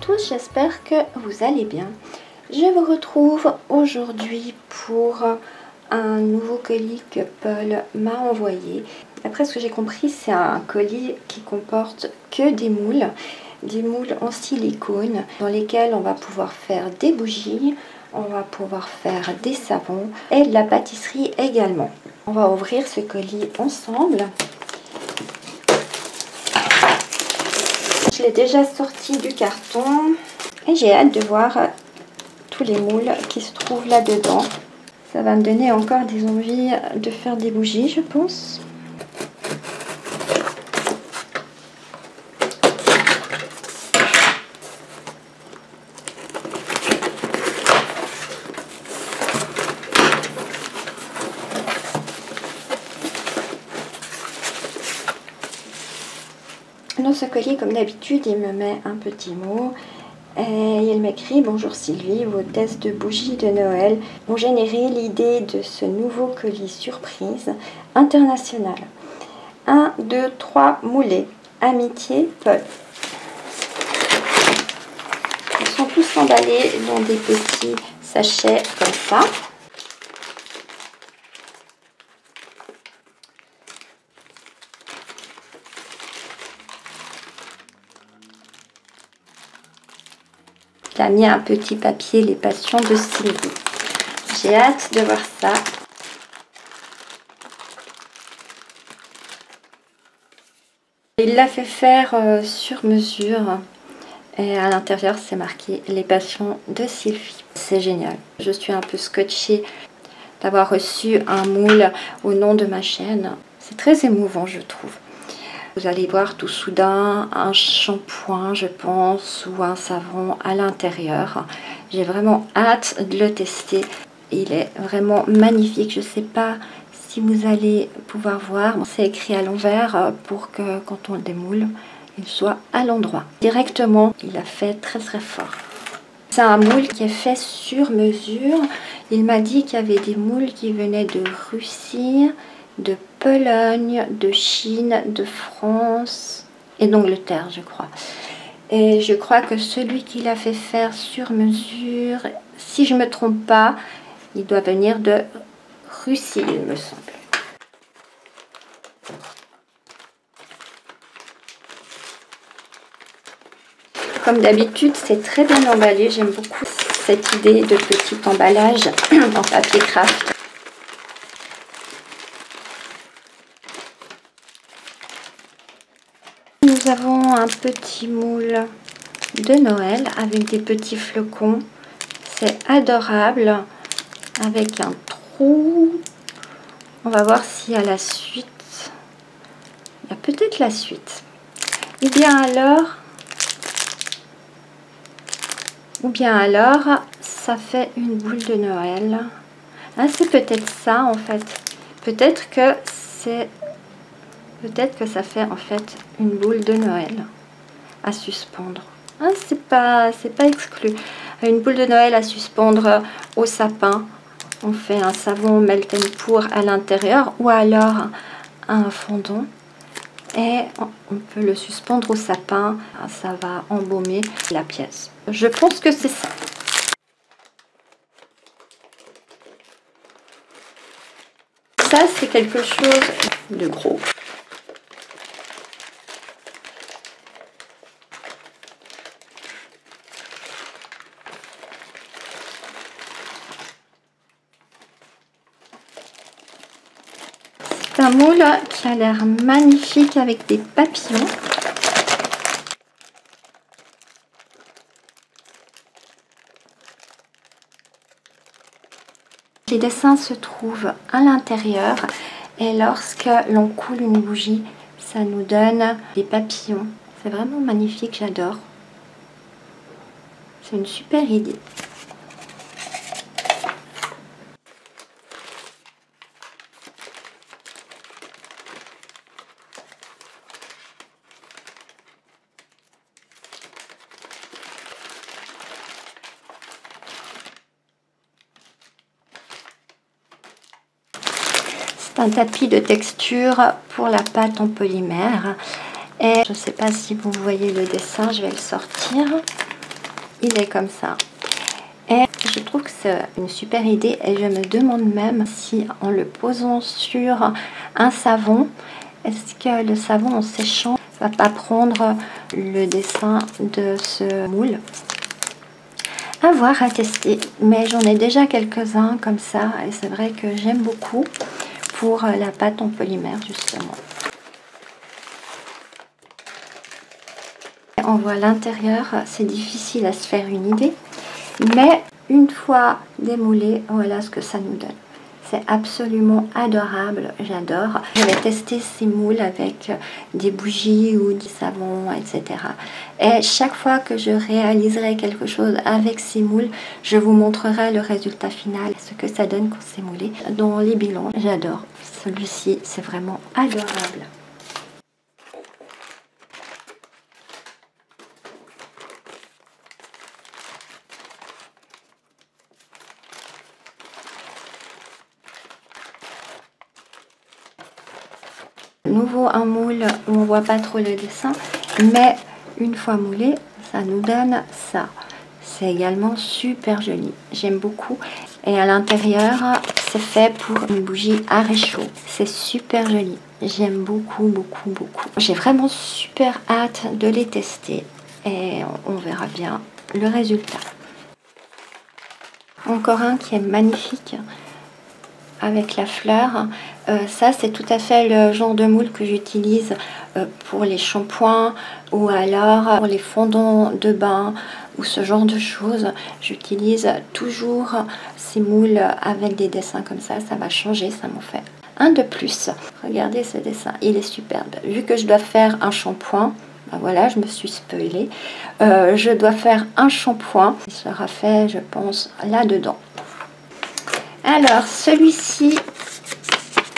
tous, j'espère que vous allez bien. Je vous retrouve aujourd'hui pour un nouveau colis que Paul m'a envoyé. D'après ce que j'ai compris, c'est un colis qui comporte que des moules en silicone dans lesquels on va pouvoir faire des bougies, on va pouvoir faire des savons et de la pâtisserie également. On va ouvrir ce colis ensemble. Je l'ai déjà sorti du carton et j'ai hâte de voir tous les moules qui se trouvent là-dedans. Ça va me donner encore des envies de faire des bougies, je pense. Dans ce colis, comme d'habitude, il me met un petit mot et il m'écrit: bonjour Sylvie, vos tests de bougies de Noël ont généré l'idée de ce nouveau colis surprise international. 1, 2, 3 moulés. Amitié, Paul. Ils sont tous emballés dans des petits sachets comme ça. Il a mis un petit papier, les passions de Sylvie. J'ai hâte de voir ça. Il l'a fait faire sur mesure. Et à l'intérieur, c'est marqué les passions de Sylvie. C'est génial. Je suis un peu scotchée d'avoir reçu un moule au nom de ma chaîne. C'est très émouvant, je trouve. Vous allez voir tout soudain un shampoing, je pense, ou un savon à l'intérieur. J'ai vraiment hâte de le tester. Il est vraiment magnifique. Je ne sais pas si vous allez pouvoir voir. C'est écrit à l'envers pour que quand on le démoule, il soit à l'endroit. Directement, il a fait très très fort. C'est un moule qui est fait sur mesure. Il m'a dit qu'il y avait des moules qui venaient de Russie, de Pologne, de Chine, de France et d'Angleterre, je crois. Et je crois que celui qui l'a fait faire sur mesure, si je ne me trompe pas, il doit venir de Russie, il me semble. Comme d'habitude, c'est très bien emballé. J'aime beaucoup cette idée de petit emballage en papier craft. Nous avons un petit moule de Noël avec des petits flocons. C'est adorable. Avec un trou. On va voir s'il y a la suite. Il y a peut-être la suite. Ou bien alors, ça fait une boule de Noël. Ah, c'est peut-être ça en fait. Peut-être que ça fait en fait une boule de Noël à suspendre. Ah, c'est pas exclu. Une boule de Noël à suspendre au sapin. On fait un savon melt and pour à l'intérieur ou alors un fondant. Et on peut le suspendre au sapin, ça va embaumer la pièce. Je pense que c'est ça. Ça, c'est quelque chose de gros. C'est un moule qui a l'air magnifique avec des papillons. Les dessins se trouvent à l'intérieur et lorsque l'on coule une bougie, ça nous donne des papillons. C'est vraiment magnifique, j'adore. C'est une super idée. C'est un tapis de texture pour la pâte en polymère. Et je ne sais pas si vous voyez le dessin, je vais le sortir. il est comme ça. Et je trouve que c'est une super idée et je me demande même si en le posant sur un savon, est-ce que le savon en séchant ne va pas prendre le dessin de ce moule. À voir, à tester, mais j'en ai déjà quelques-uns comme ça et c'est vrai que j'aime beaucoup pour la pâte en polymère justement. On voit l'intérieur, c'est difficile à se faire une idée, mais une fois démoulé, voilà ce que ça nous donne. C'est absolument adorable, j'adore. Je vais tester ces moules avec des bougies ou du savon, etc. Et chaque fois que je réaliserai quelque chose avec ces moules, je vous montrerai le résultat final, ce que ça donne quand c'est moulé. Dans les bilans, j'adore. Celui-ci, c'est vraiment adorable. Nouveau un moule où on voit pas trop le dessin, mais une fois moulé, ça nous donne ça. C'est également super joli, j'aime beaucoup. Et à l'intérieur, c'est fait pour une bougie à réchaud. C'est super joli, j'aime beaucoup, beaucoup, beaucoup. J'ai vraiment super hâte de les tester et on verra bien le résultat. Encore un qui est magnifique avec la fleur. Ça, c'est tout à fait le genre de moule que j'utilise pour les shampoings ou alors pour les fondants de bain ou ce genre de choses. J'utilise toujours ces moules avec des dessins comme ça. Ça va changer, ça m'en fait un de plus. Regardez ce dessin, il est superbe. Vu que je dois faire un shampoing, ben voilà, je me suis spoilée. Je dois faire un shampoing. Il sera fait, je pense, là-dedans. Alors, celui-ci,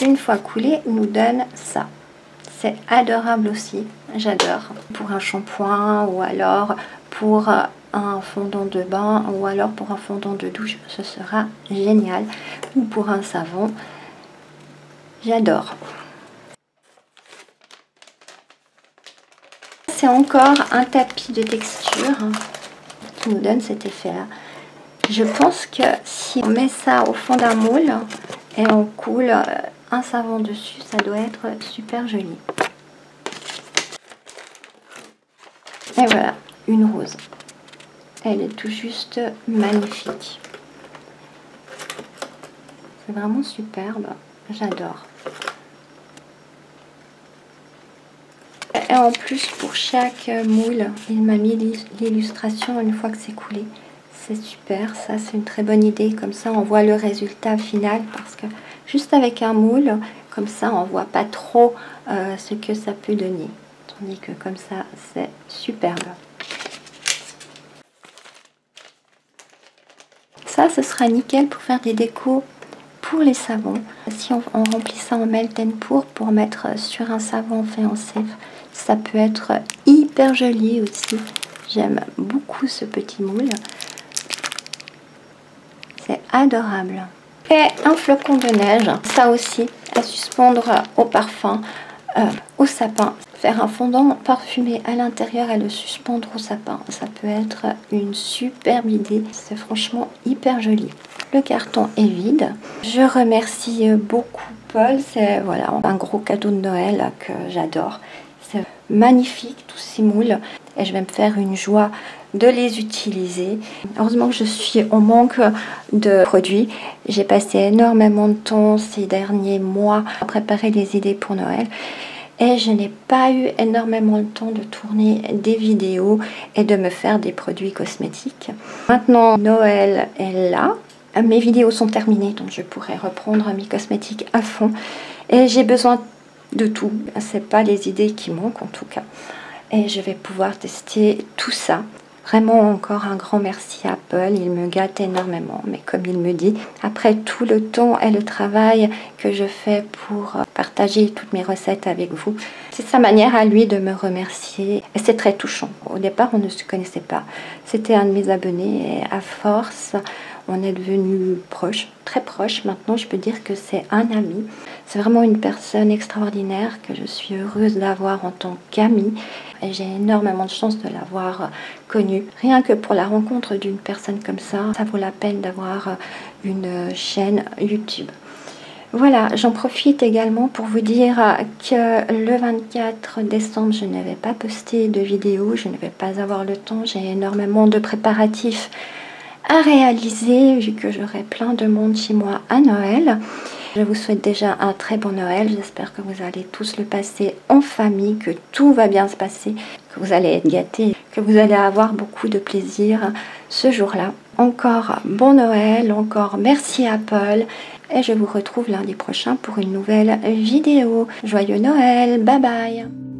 une fois coulé, nous donne ça. C'est adorable aussi, j'adore. Pour un shampoing ou alors pour un fondant de bain ou alors pour un fondant de douche, ce sera génial. Ou pour un savon, j'adore. C'est encore un tapis de texture qui nous donne cet effet-là. Je pense que si on met ça au fond d'un moule et on coule un savon dessus, ça doit être super joli. Et voilà, une rose. Elle est tout juste magnifique. C'est vraiment superbe, j'adore. Et en plus, pour chaque moule, il m'a mis l'illustration une fois que c'est coulé. C'est super, ça c'est une très bonne idée, comme ça on voit le résultat final, parce que juste avec un moule, comme ça on voit pas trop ce que ça peut donner, tandis que comme ça c'est superbe. Ça, ce sera nickel pour faire des décos pour les savons. Si on remplit ça en melt and pour mettre sur un savon fait en sève, ça peut être hyper joli aussi. J'aime beaucoup ce petit moule. C'est adorable. Et un flocon de neige, ça aussi, à suspendre au parfum, au sapin. Faire un fondant parfumé à l'intérieur et le suspendre au sapin, ça peut être une superbe idée. C'est franchement hyper joli. Le carton est vide. Je remercie beaucoup Paul. C'est voilà, un gros cadeau de Noël que j'adore. C'est magnifique tous ces moules et je vais me faire une joie de les utiliser. Heureusement que je suis en manque de produits. J'ai passé énormément de temps ces derniers mois à préparer les idées pour Noël et je n'ai pas eu énormément de temps de tourner des vidéos et de me faire des produits cosmétiques. Maintenant Noël est là, mes vidéos sont terminées donc je pourrai reprendre mes cosmétiques à fond et j'ai besoin de tout. C'est pas les idées qui manquent en tout cas et je vais pouvoir tester tout ça. Vraiment encore un grand merci à Paul, il me gâte énormément, mais comme il me dit, après tout le temps et le travail que je fais pour partager toutes mes recettes avec vous, c'est sa manière à lui de me remercier et c'est très touchant. Au départ on ne se connaissait pas, c'était un de mes abonnés et à force On est devenus proches, très proches. Maintenant, je peux dire que c'est un ami. C'est vraiment une personne extraordinaire que je suis heureuse d'avoir en tant qu'amie. Et j'ai énormément de chance de l'avoir connu. Rien que pour la rencontre d'une personne comme ça vaut la peine d'avoir une chaîne YouTube. Voilà, j'en profite également pour vous dire que le 24 décembre, je ne vais pas poster de vidéo, je ne vais pas avoir le temps, j'ai énormément de préparatifs à réaliser vu que j'aurai plein de monde chez moi à Noël. Je vous souhaite déjà un très bon Noël, j'espère que vous allez tous le passer en famille, que tout va bien se passer, que vous allez être gâtés, que vous allez avoir beaucoup de plaisir ce jour-là. Encore bon Noël, encore merci Apple. Et je vous retrouve lundi prochain pour une nouvelle vidéo. Joyeux Noël, bye bye!